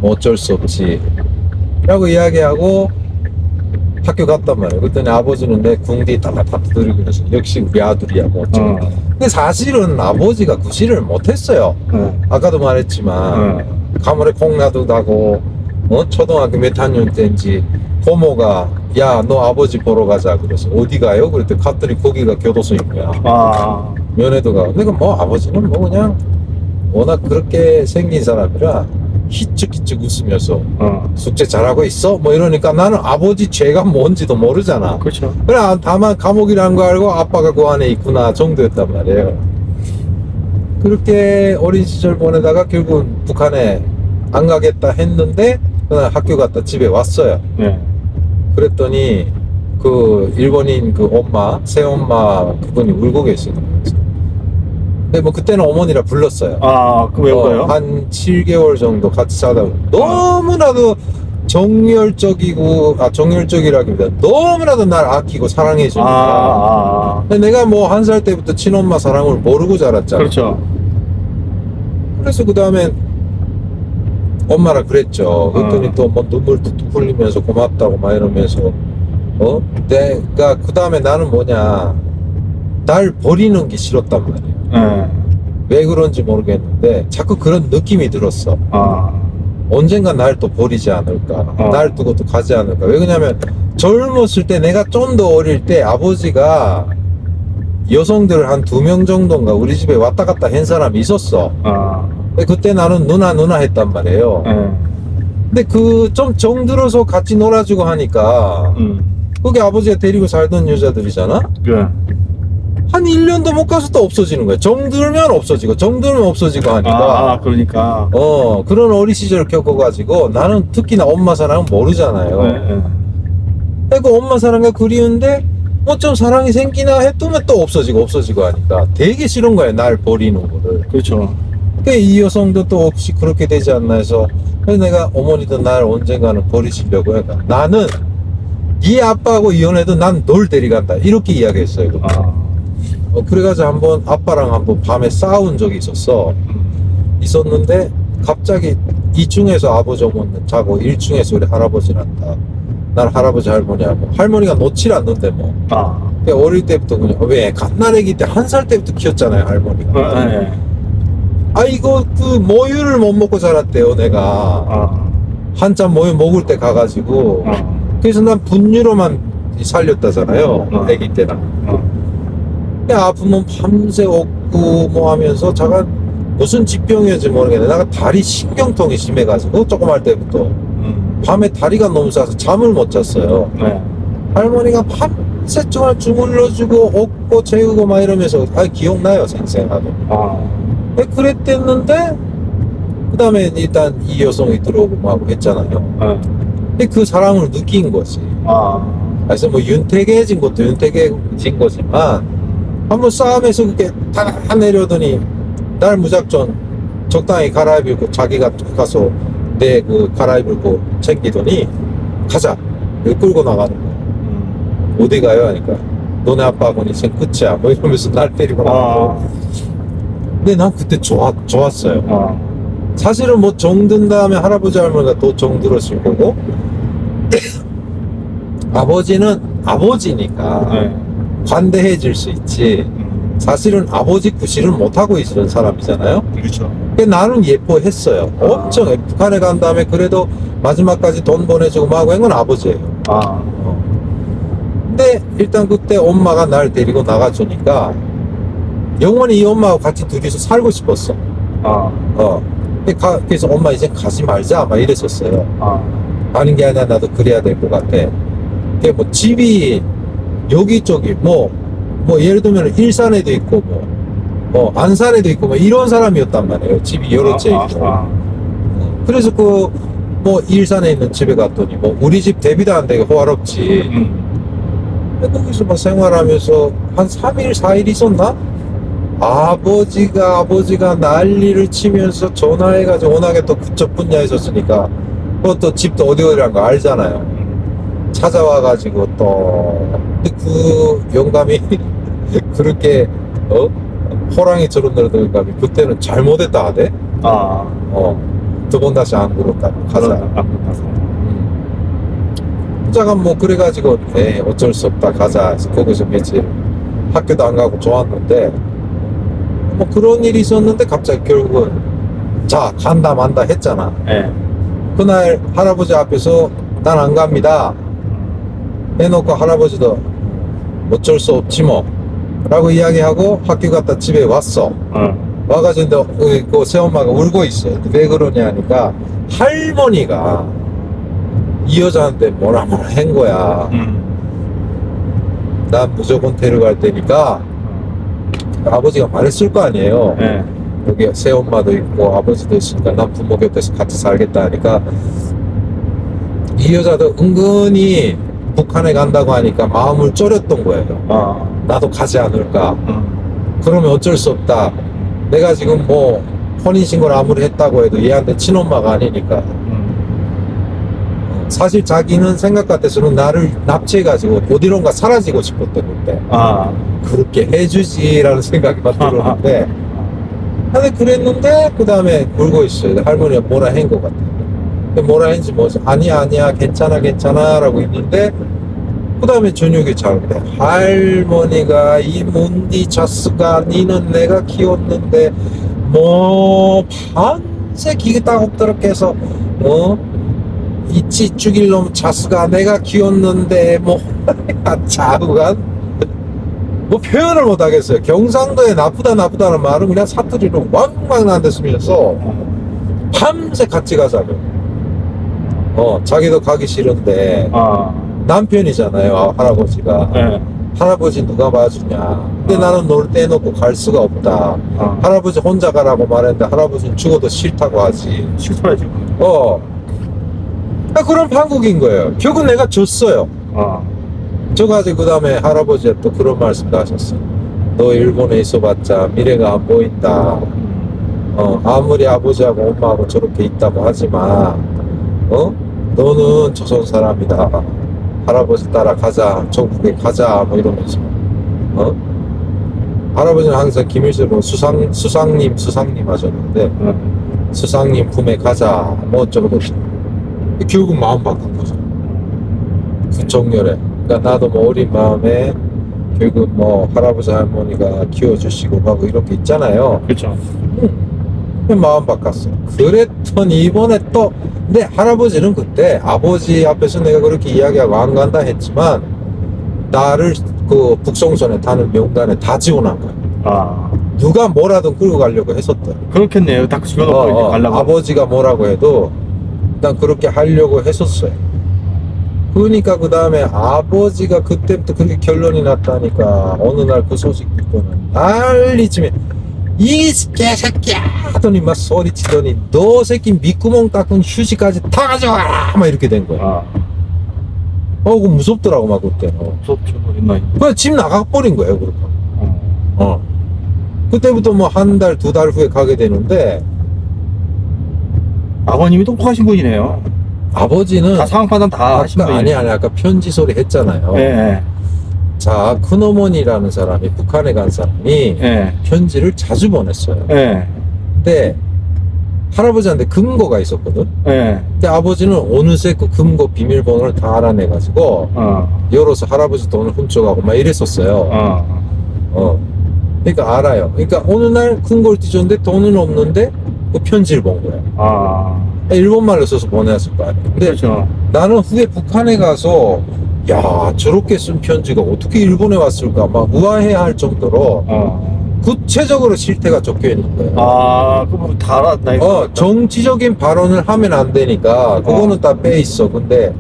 뭐 어쩔 수 없지 라고 이야기하고 학교 갔단 말이에요. 그랬더니 아버지는 내 궁디 다 두드리고 그래서 역시 우리 아들이야 뭐 어쩌고. 근데 사실은 아버지가 구실을 못했어요. 아까도 말했지만 가물에 콩나도 가고 초등학교 몇 학년 때인지 고모가 야 너 아버지 보러 가자 그래서 어디 가요? 그랬더니 갔더니 거기가 교도소인 거야. 면회도가. 내가 뭐 아버지는 뭐 그냥 워낙 그렇게 생긴 사람이라 히쭉히쭉 웃으면서 숙제 잘하고 있어? 뭐 이러니까 나는 아버지 죄가 뭔지도 모르잖아. 그렇죠. 그래 다만 감옥이라는 거 알고 아빠가 그 안에 있구나 정도였단 말이에요. 그렇게 어린 시절 보내다가 결국은 북한에 안 가겠다 했는데 그날 학교 갔다 집에 왔어요. 네. 그랬더니 그 일본인 그 엄마 새엄마 그분이 울고 계시는 거예요. 근데 뭐 그때는 어머니라 불렀어요. 그 왜 울어요? 한 7개월 정도 같이 살다 너무나도 정열적이라기보다 너무나도 날 아끼고 사랑해 주니까. 근데 내가 뭐 1살 때부터 친엄마 사랑을 모르고 자랐잖아. 그렇죠. 그래서 그 다음에 엄마라 그랬죠. 그랬더니 또 뭐 눈물 뚝뚝 흘리면서 고맙다고 막 이러면서 내가 그 다음에 나는 뭐냐 날 버리는 게 싫었단 말이에요. 왜 그런지 모르겠는데 자꾸 그런 느낌이 들었어. 언젠가 날 또 버리지 않을까, 날 두고 또 가지 않을까. 왜 그러냐면 젊었을 때 내가 좀 더 어릴 때 아버지가 여성들 한 2명 정도인가 우리 집에 왔다 갔다 한 사람이 있었어. 근데 그때 나는 누나 했단 말이에요. 근데 그 좀 정들어서 같이 놀아주고 하니까 그게 아버지가 데리고 살던 여자들이잖아. 한 1년도 못 가서 또 없어지는 거야. 정들면 없어지고 정들면 없어지고 하니까. 그러니까. 그런 어린 시절을 겪어가지고 나는 특히나 엄마 사랑은 모르잖아요. 그리고 엄마 사랑이 그리운데 뭐 좀 사랑이 생기나 했더니 또 없어지고 하니까 되게 싫은 거야. 날 버리는 거를. 그렇죠. 이 여성도 또 혹시 그렇게 되지 않나 해서 그래서 내가 어머니도 날 언젠가는 버리시려고 해가 나는 네 아빠하고 이혼해도 난 널 데려간다 이렇게 이야기했어요. 그래가지고 한번 아빠랑 한번 밤에 싸운 적이 있었는데 갑자기 2층에서 아버지 어머니는 자고 1층에서 우리 할아버지란다. 난 할아버지 할머니하고 할머니가 놓질 않는데 뭐 어릴 때부터 그냥 왜 갓난아기 때 1살 때부터 키웠잖아요 할머니가. 이거 그 모유를 못 먹고 자랐대요 내가. 한참 모유 먹을 때 가가지고 그래서 난 분유로만 살렸다잖아요 아기 때랑. 아프면 밤새 없고 뭐 하면서 잠깐 무슨疾병이었지 모르겠는데 내가 다리 신경통이 심해가지고 조금 할 때부터 밤에 다리가 너무 싸서 잠을 못 잤어요. 할머니가 밤새 동안 주물러주고 업고 재우고 막 이러면서 기억나요 생생하게. 그랬댔는데 그 다음에 일단 이 여성이 들어오고 뭐 하고 했잖아요. 근데 그 사랑을 느낀 거지. 그래서 뭐 윤택해진 것도 윤택해진 거지만 한번 싸움에서 그렇게 다 내려더니 날 무작정 적당히 갈아입고 자기가 가서 내 그 갈아입고 챙기더니 가자 끌고 나가는 거야. 어디 가요 하니까 너네 아빠하고는 인생 끝이야 뭐 이러면서 날 때리고 나가고. 근데 난 그때 좋았어요. 사실은 뭐 정든 다음에 할아버지 할머니가 더 정들었을 거고 아버지는 아버지니까 관대해질 수 있지 사실은 아버지 구실을 못하고 있는 사람이잖아요. 그렇죠. 나는 예뻐했어요. 엄청 북한에 간 다음에 그래도 마지막까지 돈 보내주고 막 하고 한 건 아버지예요. 근데 일단 그때 엄마가 날 데리고 나가주니까 영원히 이 엄마하고 같이 둘이서 살고 싶었어. 그래서 엄마 이제 가지 말자 막 이랬었어요. 가는 게 아니라 나도 그래야 될 것 같아. 그게 뭐 집이 여기저기 뭐 예를 들면 일산에도 있고 뭐 안산에도 있고 뭐 이런 사람이었단 말이에요. 집이 여러 채 있고. 그래서 그 뭐 일산에 있는 집에 갔더니 뭐 우리 집 대비도 안 되게 호화롭지. 거기서 막 생활하면서 한 3일 4일 있었나? 아버지가 난리를 치면서 전화해가지고 워낙에 또 그쪽 분야에 있었으니까 그것도 집도 어디란 거 알잖아요. 찾아와가지고 또 근데 그 영감이 그렇게 호랑이처럼 늘던 영감이 그때는 잘못했다 하대. 두 번 다시 안 그렇다. 가자. 그렇다고. 혼자가 뭐 그래가지고 어쩔 수 없다 가자 해서 거기서 며칠 학교도 안 가고 좋았는데 뭐 그런 일이 있었는데 갑자기 결국은 자 간다 만다 했잖아. 예. 그날 할아버지 앞에서 난 안 갑니다 해놓고 할아버지도 어쩔 수 없지 뭐 라고 이야기하고 학교 갔다 집에 왔어. 와가지고 그 새엄마가 울고 있어. 왜 그러냐 하니까 할머니가 이 여자한테 뭐라 한 거야. 난 무조건 데려갈 테니까. 아버지가 말했을 거 아니에요. 예. 여기 새엄마도 있고 아버지도 있으니까 난 부모 곁에서 같이 살겠다 하니까 이 여자도 은근히 북한에 간다고 하니까 마음을 졸였던 거예요. 나도 가지 않을까. 그러면 어쩔 수 없다. 내가 지금 뭐 혼인신고를 아무리 했다고 해도 얘한테 친엄마가 아니니까. 사실 자기는 생각 같아서는 나를 납치해가지고 어디론가 사라지고 싶었던 건데 그렇게 해주지라는 생각이 막 들었는데 근데 그랬는데 그 다음에 울고 있어요. 할머니가 뭐라 한 것 같아요. 뭐라 했는지 뭐지 아니야 괜찮아 라고 있는데 그 다음에 저녁에 자는데 할머니가 이 몬디 자스가 니는 내가 키웠는데 뭐 밤새 기계 딱 없도록 해서 이치 죽일 놈 자스가 내가 키웠는데 뭐 자우간 뭐 표현을 못 하겠어요. 경상도에 나쁘다는 말은 그냥 사투리로 왕왕 난댔으면서 밤새 같이 가자고. 자기도 가기 싫은데 남편이잖아요 할아버지가. 할아버지 누가 봐주냐. 근데 나는 널 떼놓고 갈 수가 없다. 할아버지 혼자 가라고 말했는데 할아버지는 죽어도 싫다고 하지. 싫어야지. 그런 판국인 거예요. 결국 내가 졌어요. 져가지고 그 다음에 할아버지가 또 그런 말씀도 하셨어요. 너 일본에 있어봤자 미래가 안 보인다. 아무리 아버지하고 엄마하고 저렇게 있다고 하지만 너는 조선 사람이다. 할아버지 따라 가자. 전국에 가자. 뭐 이러면서 할아버지는 항상 김일성으로 수상님 하셨는데 수상님 품에 가자. 뭐 어쩌고 결국 마음 바꾼 거죠. 그 정열에. 그러니까 나도 뭐 어린 마음에 결국 뭐 할아버지 할머니가 키워주시고 하고 이렇게 있잖아요. 그렇죠. 마음 바꿨어요. 그랬더니 이번에 또 근데 할아버지는 그때 아버지 앞에서 내가 그렇게 이야기하고 안 간다 했지만 나를 그 북송선에 타는 명단에 다 지원한 거야. 누가 뭐라든 끌고 가려고 했었대. 그렇겠네요. 딱 집어넣고 가려고. 아버지가 뭐라고 해도 일단 그렇게 하려고 했었어요. 그러니까 그 다음에 아버지가 그때부터 그렇게 결론이 났다니까 어느 날 그 소식 듣고는 난리치면 이 개새끼야 하더니 막 소리치더니 너 새끼 밑구멍 닦은 휴지까지 다 가져와라 막 이렇게 된 거야. 그거 무섭더라고 막 그때. 무섭죠. 옛날에. 그냥 집 나가버린 거예요 그렇게. 그때부터 뭐 한 달, 두 달 후에 가게 되는데 아버님이 똑똑하신 분이네요. 아버지는 다 상황 판단 다 하신 분이에요. 아니 아까 편지 소리 했잖아요. 예. 자, 큰어머니라는 사람이 북한에 간 사람이 편지를 자주 보냈어요. 근데 할아버지한테 금고가 있었거든. 근데 아버지는 어느새 그 금고 비밀번호를 다 알아내가지고 열어서 할아버지 돈을 훔쳐가고 막 이랬었어요. 그러니까 알아요. 그러니까 어느 날 큰 걸 뒤졌는데 돈은 없는데 그 편지를 본 거야. 일본말로 써서 보냈을 거 아니에요. 근데 그렇죠. 나는 후에 북한에 가서 야 저렇게 쓴 편지가 어떻게 일본에 왔을까 막 우아해야 할 정도로 구체적으로 실태가 적혀 있는 거예요. 그거 다 알았나? 정치적인 발언을 하면 안 되니까 그거는 다 빼 있어. 근데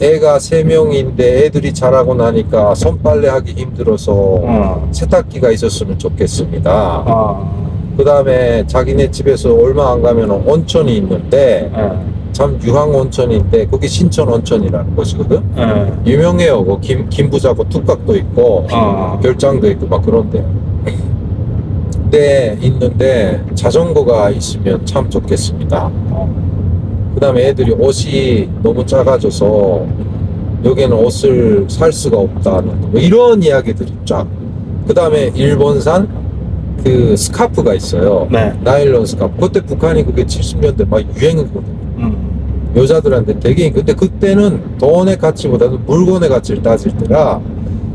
애가 3명인데 애들이 자라고 나니까 손빨래 하기 힘들어서 세탁기가 있었으면 좋겠습니다. 그 다음에 자기네 집에서 얼마 안 가면 온천이 있는데 참 유황 온천인데 거기 신천 온천이라는 곳이거든. 유명해요. 그 김부자고 뚝각도 있고 별장도 있고 막 그런데. 네 있는데 자전거가 있으면 참 좋겠습니다. 그 다음에 애들이 옷이 너무 작아져서 여기는 옷을 살 수가 없다는 뭐 이런 이야기들이 쫙. 그 다음에 일본산 그 스카프가 있어요. 네. 나일론 스카프. 그때 북한이 그게 70년대 막 유행이거든요. 음. 여자들한테 되게. 근데 그때는 돈의 가치보다도 물건의 가치를 따질 때라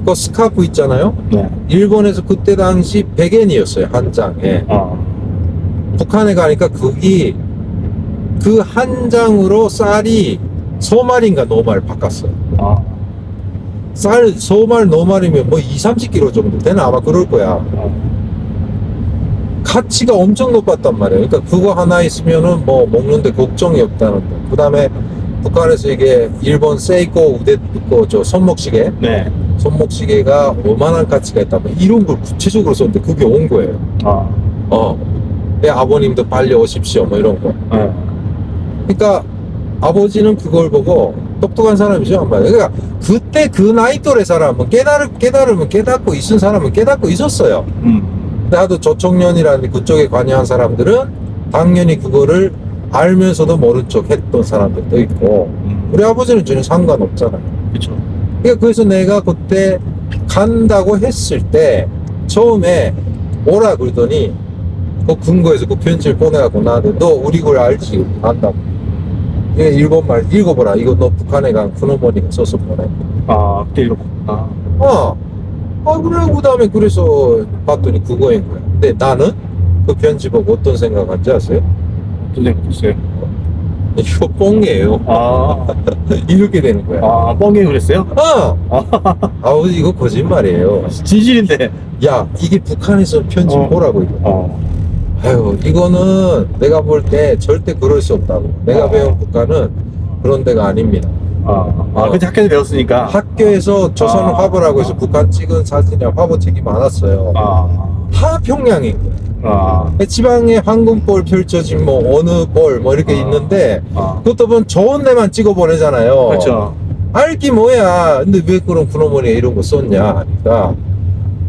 그 스카프 있잖아요. 네. 일본에서 그때 당시 100엔이었어요. 한 장에. 북한에 가니까 그게 그 한 장으로 쌀이 소말인가 노말 바꿨어요. 소말 노말이면 뭐 2-30kg 정도 되나 아마 그럴 거야. 가치가 엄청 높았단 말이에요. 그러니까 그거 하나 있으면은 뭐 먹는데 걱정이 없다는 거. 그 다음에 북한에서 이게 일본 세이코 우대 저 손목시계, 네. 손목시계가 요만한 가치가 있다면 이런 걸 구체적으로 썼는데 그게 온 거예요. 내 아버님도 빨리 오십시오 뭐 이런 거. 그러니까 아버지는 그걸 보고 똑똑한 사람이죠 한 말. 그러니까 그때 그 나이 또래 사람은 깨달으면 깨닫고 있은 사람은 깨닫고 있었어요. 나도 조청년이라는 그쪽에 관여한 사람들은 당연히 그거를 알면서도 모른 척 했던 사람들도 있고 우리 아버지는 전혀 상관없잖아요. 그렇죠. 그러니까 그래서 내가 그때 간다고 했을 때 처음에 오라 그러더니 그 근거에서 그 편지를 보내갖고 나한테 너 우리 걸 알지? 안다고. 이게 일본말 읽어보라. 이거 너 북한에 간 큰어머니가 써서 보내. 그때 읽었구나. 그래, 그 다음에 그래서 봤더니 그거인 거야. 근데 나는 그 편지 보고 어떤 생각한지 아세요? 어떤 생각했어요? 이거 뻥이에요. 이렇게 되는 거야. 뻥이 그랬어요? 아버지 이거 거짓말이에요. 진실인데. 야, 이게 북한에서 편지 보라고 이거. 아유, 이거는 내가 볼 때 절대 그럴 수 없다고. 내가 배운 북한은 그런 데가 아닙니다. 근데 학교에서 배웠으니까. 학교에서 조선 화보라고 해서 북한 찍은 사진이랑 화보책이 많았어요. 다 평양인 거예요. 지방에 황금볼 펼쳐진 뭐 어느 볼 뭐 이렇게 있는데 그것도 보면 좋은 데만 찍어 보내잖아요. 그렇죠. 알기 뭐야. 근데 왜 그런 큰어머니가 이런 거 썼냐 하니까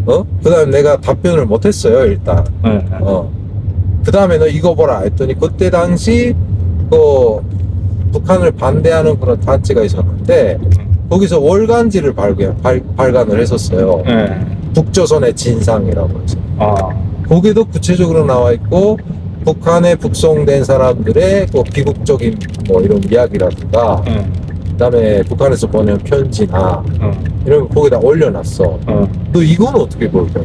그 다음에 내가 답변을 못했어요 일단. 그 다음에 너 이거 보라 했더니 그때 당시 그 북한을 반대하는 그런 단체가 있었는데 거기서 월간지를 발간을 했었어요. 북조선의 진상이라고 해서. 거기도 구체적으로 나와 있고 북한에 북송된 사람들의 그 비극적인 뭐 이런 이야기라든가 그다음에 북한에서 보낸 편지나 이런 거 거기다 올려놨어. 너 이거는 어떻게 볼 거야?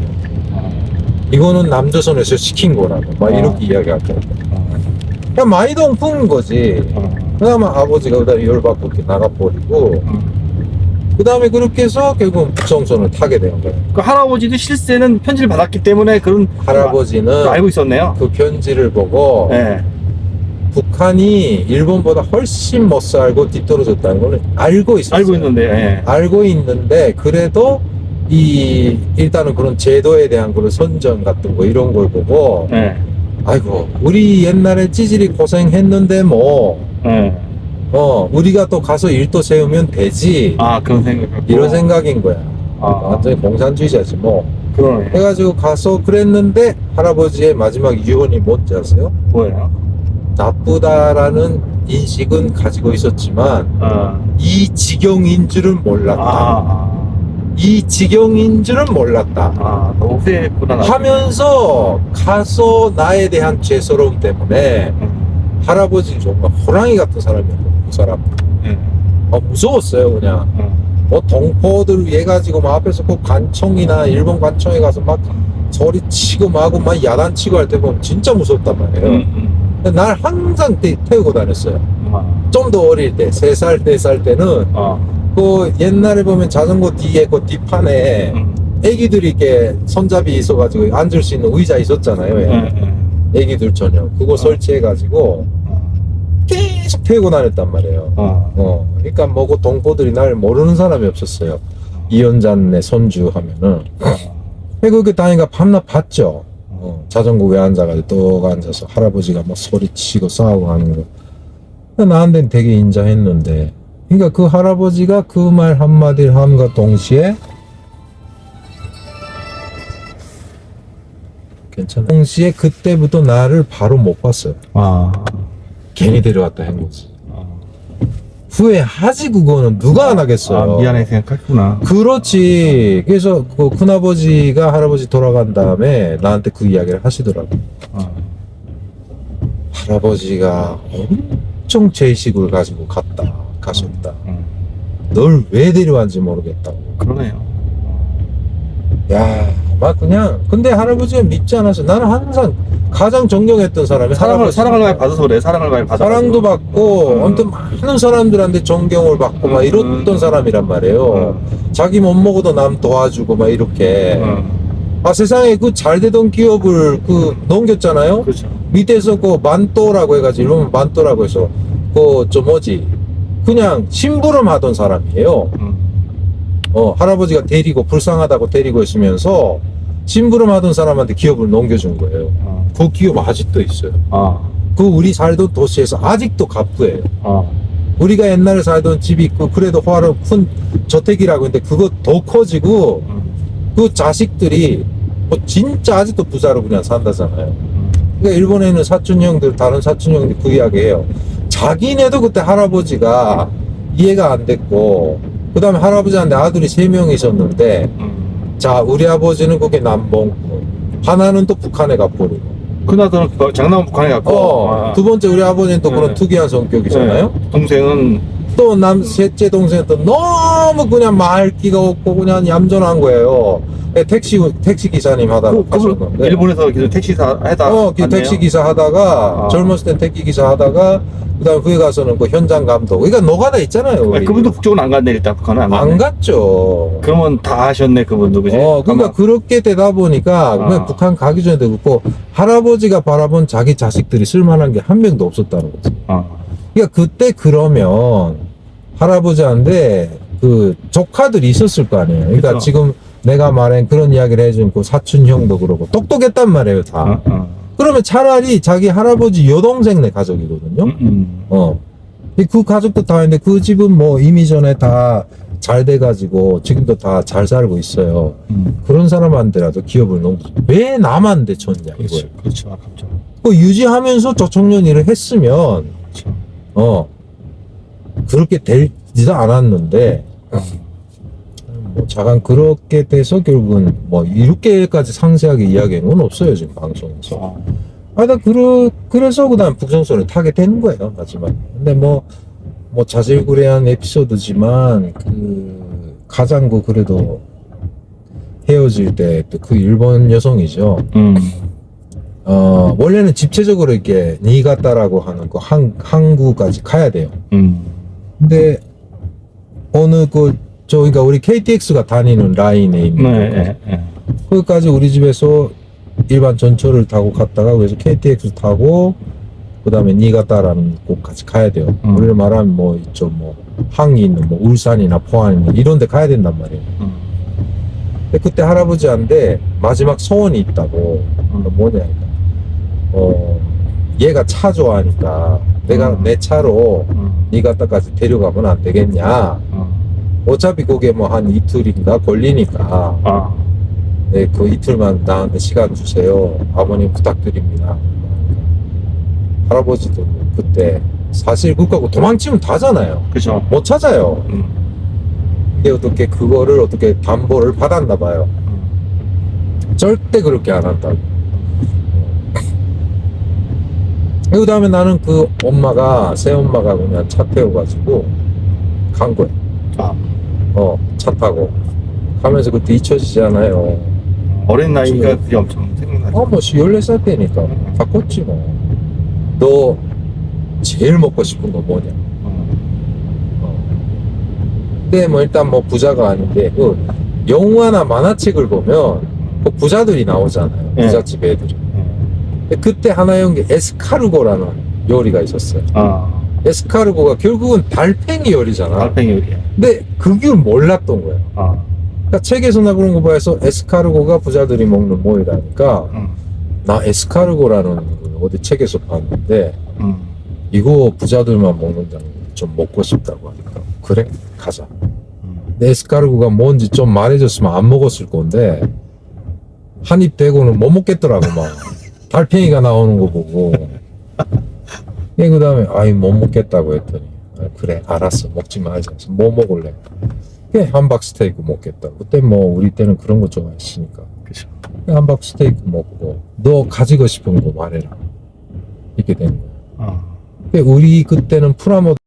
이거는 남조선에서 시킨 거라고 막 이렇게 이야기할 거야. 그냥 많이 동풍인 거지. 그다음에 아버지가 그다음에 열받고 이렇게 나가버리고 그 다음에 그렇게 해서 결국은 북송선을 타게 된 거예요. 그 할아버지도 실세는 편지를 받았기 때문에 그런 할아버지는 알고 있었네요. 그 편지를 보고 북한이 일본보다 훨씬 못 살고 뒤떨어졌다는 걸 알고 있었어요. 알고 있는데 그래도 일단은 그런 제도에 대한 그런 선전 같은 거 이런 걸 보고 아이고 우리 옛날에 찌질이 고생했는데 뭐 우리가 또 가서 일도 세우면 되지. 그런 생각. 이런 생각인 거야. 완전히 공산주의자지 뭐. 그러네. 해가지고 가서 그랬는데 할아버지의 마지막 유언이 뭔지 아세요? 뭐예요? 나쁘다라는 인식은 가지고 있었지만 이 지경인 줄은 몰랐다. 이 지경인 줄은 몰랐다. 너무 후회했구나. 하면서 가서 나에 대한 죄스러움 때문에 할아버지는 정말 호랑이 같은 사람이었거든요. 그 사람. 무서웠어요 그냥. 뭐 동포들 위해 가지고 막 앞에서 그 관청이나 일본 관청에 가서 막 소리치고 마고 막 야단치고 할 때 보면 진짜 무섭단 말이에요. 근데 날 항상 태우고 다녔어요. 좀 더 어릴 때 3살 4살 때는 그 옛날에 보면 자전거 뒤에 그 뒷판에 애기들이 이렇게 손잡이 있어가지고 앉을 수 있는 의자 있었잖아요. 애기들 전용 그거 설치해가지고 계속 태우고 다녔단 말이에요. 그러니까 뭐고 동포들이 날 모르는 사람이 없었어요. 이연잔네 손주 하면은. 그렇게 다니까 밤낮 봤죠. 자전거 위에 앉아가지고 또 앉아서 할아버지가 막 소리치고 싸우고 하는 거. 나한테는 되게 인자했는데. 그러니까 그 할아버지가 그 말 한마디를 함과 동시에 괜찮아. 동시에 그때부터 나를 바로 못 봤어요. 괜히 데려왔다 한 거지. 후회하지 그거는 누가 안 하겠어요. 아, 미안해 생각했구나. 그렇지. 그래서 그 큰아버지가 할아버지 돌아간 다음에 나한테 그 이야기를 하시더라고. 어. 할아버지가 엄청 죄의식을 가지고 가셨다. 음. 널 왜 데려왔는지 모르겠다고. 그러네요. 야, 막 그냥 근데 할아버지가 믿지 않아서 나는 항상 가장 존경했던 사람이 사랑을 많이 받아서 그래. 사랑을 많이 받아. 사랑도 받고 아무튼 많은 사람들한테 존경을 받고 막 이랬던 사람이란 말이에요. 자기 못 먹어도 남 도와주고 막 이렇게. 아, 세상에 그 잘 되던 기업을 그 넘겼잖아요. 그렇죠. 밑에서 그 만또라고 해가지고 이러면 만또라고 해서 그 저 뭐지 그냥 심부름 하던 사람이에요. 할아버지가 데리고 불쌍하다고 데리고 있으면서 심부름 하던 사람한테 기업을 넘겨준 거예요. 그 기업 아직도 있어요. 그 우리 살던 도시에서 아직도 갑부예요. 우리가 옛날에 살던 집이 그래도 화로 큰 저택이라고 했는데 그거 더 커지고 그 자식들이 뭐 진짜 아직도 부자로 그냥 산다잖아요. 그러니까 일본에 있는 사촌 형들, 다른 사촌 형들 그 이야기해요. 자기네도 그때 할아버지가 이해가 안 됐고, 그 다음에 할아버지한테 아들이 3명 있었는데, 자, 우리 아버지는 거기 남봉, 하나는 또 북한에 가버리고. 큰아들은 장남 북한에 갔고. 두 번째 우리 아버지는 또 그런 특이한 성격이잖아요. 동생은 또 셋째 동생은 또 너무 그냥 말기가 없고 그냥 얌전한 거예요. 택시 기사님 하다가 가셨는데. 일본에서 계속 택시사 하다. 택시 기사 하다가 젊었을 땐 택시 기사 하다가 그다음 후에 가서는 그 현장 감독. 그러니까 노가다 있잖아요. 우리. 그분도 북쪽은 안 갔네 일단 북한은 안 갔네. 안 갔죠. 그러면 다 하셨네 그분도 그지? 그러니까 그렇게 되다 보니까 그냥 북한 가기 전에도 그렇고 할아버지가 바라본 자기 자식들이 쓸만한 게 한 명도 없었다는 거지. 그러니까 그때 그러면 할아버지한테 그 조카들이 있었을 거 아니에요. 그러니까 그렇죠. 지금 내가 말한 그런 이야기를 해준 그 사촌 형도 그러고 똑똑했단 말이에요, 다. 그러면 차라리 자기 할아버지 여동생네 가족이거든요. 그 가족도 다 있는데 그 집은 뭐 이미 전에 다 잘 돼가지고 지금도 다 잘 살고 있어요. 그런 사람한테라도 기업을 넘기지. 왜 남한테 줬냐, 이거예요. 그렇죠. 아깝죠. 그 유지하면서 저청년 일을 했으면, 그렇죠. 그렇게 되지도 않았는데, 뭐, 잠깐 그렇게 돼서 결국은 뭐, 이렇게까지 상세하게 이야기하는 건 없어요, 지금 방송에서. 그래서 그 다음 북성선을 타게 되는 거예요, 마지막에. 근데 뭐 자질구레한 에피소드지만, 가장 그래도 헤어질 때 또 그 일본 여성이죠. 원래는 집체적으로 이렇게 니가타라고 하는 그 항구까지 가야 돼요. 근데 그러니까 우리 KTX가 다니는 라인에 있는 거기까지 우리 집에서 일반 전철을 타고 갔다가 그래서 KTX 타고 그 다음에 니가타라는 곳까지 가야 돼요. 우리를 말하면 뭐 있죠, 뭐 항이 있는 뭐 울산이나 포항이나 이런 데 가야 된단 말이에요. 근데 그때 할아버지한테 마지막 소원이 있다고. 뭐냐, 얘가 차 좋아하니까 내가 내 차로 니가타까지 데려가면 안 되겠냐. 어차피 그게 뭐 한 이틀인가 걸리니까 네, 그 이틀만 나한테 시간 주세요. 아버님 부탁드립니다. 할아버지도 그때 사실 그거하고 도망치면 다잖아요. 그렇죠. 못 찾아요. 근데 어떻게 그거를 어떻게 담보를 받았나 봐요. 절대 그렇게 안 한다고. 그 다음에 나는 그 엄마가 새엄마가 그냥 차 태워가지고 간 거야. 차 타고 가면서 그때 잊혀지잖아요. 어린 나이가 그게 엄청 생각나죠. 뭐 14살 때니까 다 컸지 뭐. 너 제일 먹고 싶은 거 뭐냐? 근데 뭐 일단 뭐 부자가 아닌데 그 영화나 만화책을 보면 그 부자들이 나오잖아요. 부잣집 애들이. 근데 그때 하나 연게 에스카르고라는 요리가 있었어요. 에스카르고가 결국은 달팽이 요리잖아. 달팽이 요리야. 근데 그걸 몰랐던 거예요. 그러니까 책에서나 그런 거 봐서 에스카르고가 부자들이 먹는 뭐이라니까 나 에스카르고라는 걸 어디 책에서 봤는데 이거 부자들만 먹는 장 좀 먹고 싶다고 하니까 그래 가자. 근데 에스카르고가 뭔지 좀 말해줬으면 안 먹었을 건데 한 입 대고는 못 먹겠더라고. 막 달팽이가 나오는 거 보고 그 다음에 못 먹겠다고 했더니 그래 알았어 먹지 말자. 그래서 뭐 먹을래? 그래 함박 스테이크 먹겠다. 그때 뭐 우리 때는 그런 거 좋아했으니까 그죠. 함박 스테이크 먹고 너 가지고 싶은 거 말해라. 이렇게 된 거야. 어. 우리 그때는 프라모